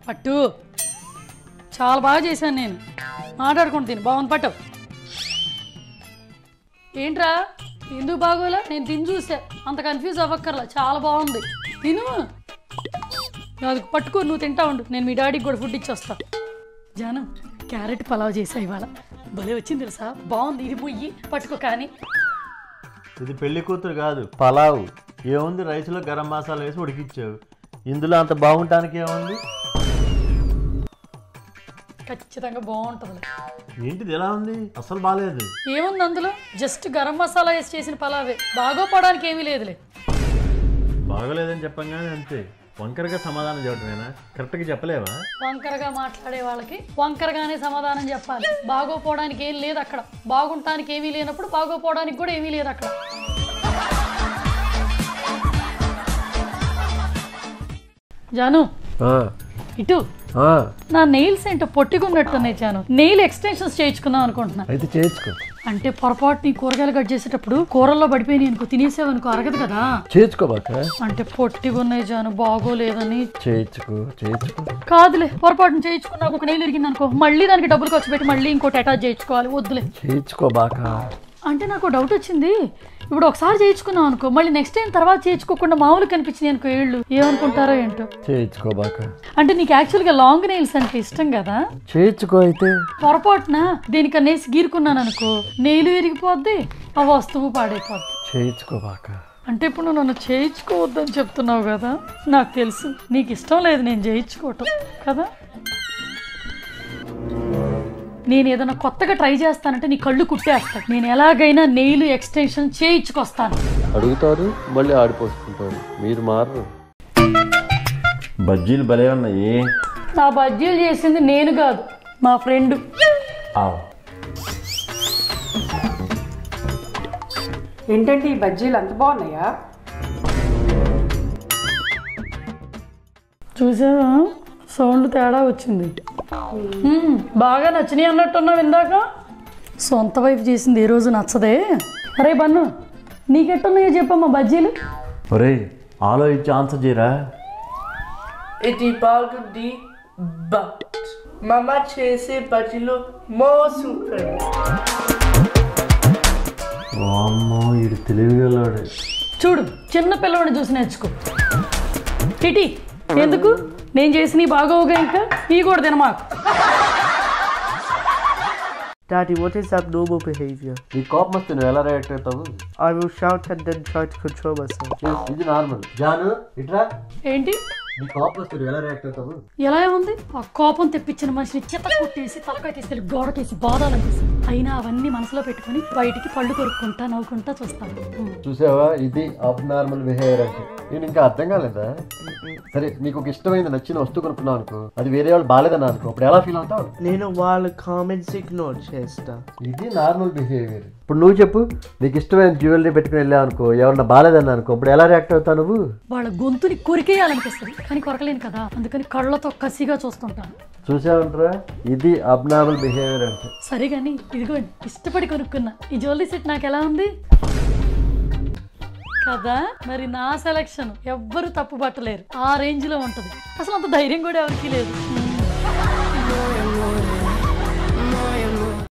పట్టు చాలా బాగా చేశాను నేను మాట్లాడుకుంటూ తిను బాగుంది పట్టు ఏంట్రా ఎందుకు బాగోలే నేను తిని చూసా అంత కన్ఫ్యూజ్ అవ్వక్కర్లా చాలా బాగుంది తిను అది పట్టుకో నువ్వు తింటా ఉండు నేను మీ డాడీకి కూడా ఫుడ్ ఇచ్చేస్తా జాను క్యారెట్ పలావ్ చేసా ఇవాళ భలే వచ్చింది తెలుసా బాగుంది ఇది పొయ్యి పట్టుకో కానీ ఇది పెళ్లి కూతురు కాదు పలావ్ ఏముంది రైస్లో గరం మసాలా వేసి ఉడికిచ్చావు ఇందులో అంత బాగుంటానికి ఏముంది ఖచ్చితంగా బాగుంటుంది ఏంటిది ఎలా ఉంది అసలు బాగాలేదు ఏముంది అందులో జస్ట్ గరం మసాలా వేసి చేసిన పలావే బాగోపోవడానికి ఏమీ లేదులే బాగోలేదని చెప్పంగానే అంతే వంకరగా సమాధానం చెప్పడమేనా కరెక్ట్గా చెప్పలేవా వంకరగా మాట్లాడే వాళ్ళకి వంకరగానే సమాధానం చెప్పాలి బాగోపోవడానికి ఏం లేదు అక్కడ బాగుంటానికి ఏమీ లేనప్పుడు బాగోపోవడానికి కూడా ఏమీ లేదు అక్కడ జాను ఇటు నా నెయిల్స్ ఏంటో పొట్టిగున్నట్టున్నాయి జాను నెయిల్ ఎక్స్టెన్షన్స్ చేయించుకుందాం అనుకుంటున్నా అయితే చేసుకో అంటే పొరపాటు నీ కూరగాయలు కట్ చేసేటప్పుడు కూరల్లో పడిపోయి అనుకో తినేసావనుకో అరగదు కదా చేసుకోబాక అంటే పొట్టిగున్నాయి జాను బాగోలేదని చేయించుకో కాదులే పొరపాటును చేయించుకున్నాక ఒక నెయిల్ ఇరిగింది అనుకో మళ్ళీ దానికి డబ్బులు ఖర్చు పెట్టి మళ్ళీ ఇంకోటి అటాచ్ చేయించుకోవాలి వద్దులే చేయించుకోబాక అంటే నాకు డౌట్ వచ్చింది ఇప్పుడు ఒకసారి చేయించుకున్నాం అనుకో మళ్ళీ నెక్స్ట్ టైం తర్వాత చేయించుకోకుండా మామూలు కనిపించింది అనుకో ఏళ్ళు ఏమనుకుంటారో ఏంటో చేయించుకోబాక అంటే నీకు యాక్చువల్గా లాంగ్ నెయిల్స్ అంటే ఇష్టం కదా చేయించుకో అయితే పొరపాటున దీనికన్నేసి గీరుకున్నాను అనుకో నెయిలు విరిగిపోద్ది ఆ వస్తువు పాడైపోద్ది చేయించుకోబాక అంటే ఇప్పుడు నువ్వు నన్ను చేయించుకోవద్దని చెప్తున్నావు కదా నాకు తెలుసు నీకు ఇష్టం లేదు నేను చేయించుకోవటం కదా నేను ఏదైనా కొత్తగా ట్రై చేస్తానంటే నీ కళ్ళు కుట్టేస్తాను నేను ఎలాగైనా నెయిల్ ఎక్స్టెన్షన్ చేయించుకొస్తాను అడుగుతారు మళ్ళీ ఆడిపోసుకుంటారు మీరు మారు బజ్జీలు భలే ఉన్నాయి నా బజ్జీలు చేసింది నేను కాదు మా ఫ్రెండ్ ఏంటంటే ఈ బజ్జీలు అంత బాగున్నాయా చూసావా సౌండ్ తేడా వచ్చింది బాగా నచ్చినాయి అన్నట్టున్నావు ఇందాక సొంత వైపు చేసింది ఏ రోజు నచ్చదే అరే బన్ను నీకెట్టున్నాయో చెప్పమ్మా బజ్జీలు ఒరే ఆలోచించి ఆన్సర్ చేయరా ఇది బాగుంది బట్ మమ్మ చేసే బజ్జీలు మోసూపర్ అమ్మో ఇది తెలివిగలవాడే చూడు చిన్న పిల్లవాడిని చూసి నేర్చుకో టిటి ఎందుకు నేను చేసిన బాగోగా ఇంకా ఈ కూడా తినమాకు Daddy, what is abnormal behavior? నీ కోపం వస్తే నువ్వు ఎలా రియాక్ట్ అవుతావు I will shout and then try to control myself. ఇది నార్మల్ జాను ఇట్రా ఏంటి నీ కోపం వస్తే నువ్వు ఎలా రియాక్ట్ అవుతావు ఎలా ఉంది ఆ కోపం తెప్పించిన మనిషిని చిత్త కొట్టేసి తలకాయ తీసుకెళ్ళి గోడకేసి బాధాలనిపిస్తుంది అయినా అవన్నీ మనసులో పెట్టుకుని బయటికి పళ్ళు కొరుక్కుంటా నవ్వుకుంటా చూస్తాను చూసావా ఇది అబ్ నార్మల్ బిహేవియర్ అంటే నేను ఇంకా అర్థం కాలేదా సరే నీకు ఒక ఇష్టమైంది నచ్చిన వస్తువు కొనుక్కున్నావు అనుకో అది వేరే వాళ్ళు బాగాలేదన్నా అనుకో అప్పుడు ఎలా ఫీల్ అవుతావు నేను వాళ్ళ కామెంట్స్ ఇగ్నోర్ చేస్తా ఇది నార్మల్ బిహేవియర్ ఇప్పుడు నువ్వు చెప్పు నీకు ఇష్టమైన జ్యువెలరీ పెట్టుకుని వెళ్ళావు అనుకో ఎవరన్నా బాగాలేదన్నా అనుకో అప్పుడు ఎలా రియాక్ట్ అవుతావు నువ్వు వాళ్ళ గొంతుని కొరికేయాలనిపిస్తుంది కానీ కొరకలేను కదా అందుకని కళ్ళతో కసిగా చూస్తుంటాను చూసావంటారా ఇది అబ్నార్మల్ బిహేవియర్ అంటే సరే కానీ ఇదిగోండి ఇష్టపడి కొనుక్కున్నా ఈ జ్యువెలరీ సెట్ నాకు ఎలా ఉంది కదా మరి నా సెలక్షన్ ఎవ్వరు తప్పు పట్టలేరు ఆ రేంజ్ లో ఉంటది అసలు అంత ధైర్యం కూడా ఎవరికి లేదు